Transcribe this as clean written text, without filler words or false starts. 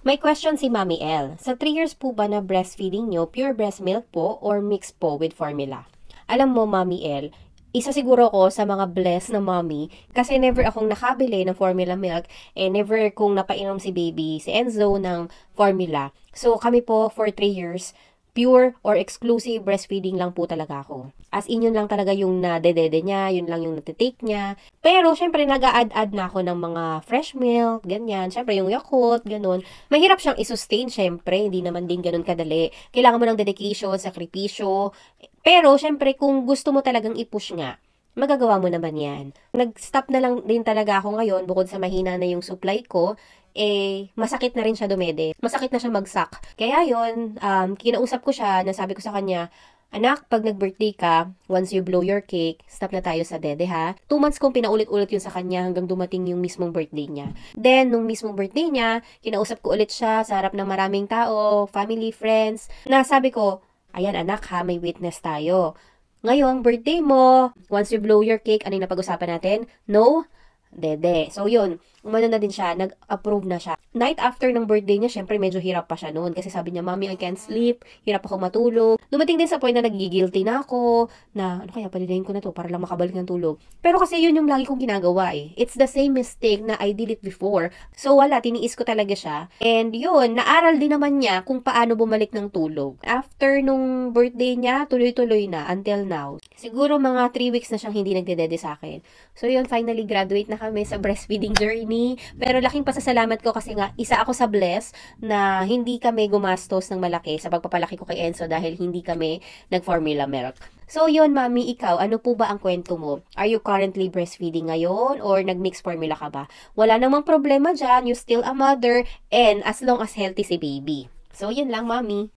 May question si Mami L. Sa 3 years po ba na breastfeeding nyo, pure breast milk po or mix po with formula? Alam mo, Mami L, isa siguro ko sa mga blessed na mommy kasi never akong nakabili ng formula milk and never kong napainom si baby, si Enzo, ng formula. So, kami po for 3 years, pure or exclusive breastfeeding lang po talaga ako. As in, yun lang talaga yung nadedede niya, yun lang yung natitake niya. Pero, syempre, nag-a-add na ako ng mga fresh milk, ganyan. Syempre, yung Yakult, ganun. Mahirap siyang i-sustain, syempre. Hindi naman din ganun kadali. Kailangan mo ng dedication, sakripisyo. Pero, syempre, kung gusto mo talagang i-push nga, magagawa mo naman yan. Nag-stop na lang din talaga ako ngayon, bukod sa mahina na yung supply ko, masakit na rin siya dumede. Masakit na siya magsak. Kaya yon, kinausap ko siya, nasabi ko sa kanya, anak, pag nag-birthday ka, once you blow your cake, stop na tayo sa dede ha. 2 months kong pinaulit-ulit yun sa kanya hanggang dumating yung mismong birthday niya. Then, nung mismong birthday niya, kinausap ko ulit siya sa harap ng maraming tao, family, friends, na sabi ko, ayan anak ha, may witness tayo. Ngayong birthday mo, once you blow your cake, ano yung napag-usapan natin? No, dede. So, yun. Umano na din siya. Nag-approve na siya. Night after ng birthday niya, syempre medyo hirap pa siya noon. Kasi sabi niya, Mommy, I can't sleep. Hirap ako matulog. Dumating din sa point na nagigilty na ako. Na, ano kaya, palilayin ko na to para lang makabalik ng tulog. Pero kasi yun yung lagi kong ginagawa eh. It's the same mistake na I did it before. So, wala. Tiniis ko talaga siya. And yun, naaral din naman niya kung paano bumalik ng tulog. After nung birthday niya, tuloy-tuloy na until now. Siguro mga 3 weeks na siyang hindi nagdedede sa akin. So, yun, finally graduate na kami sa breastfeeding journey. Pero laking pasasalamat ko kasi nga, isa ako sa bless na hindi kami gumastos ng malaki sa pagpapalaki ko kay Enzo dahil hindi kami nag-formula milk. So yun, Mami, ikaw, ano po ba ang kwento mo? Are you currently breastfeeding ngayon or nag-mix formula ka ba? Wala namang problema dyan, you still a mother and as long as healthy si baby. So yun lang, Mami.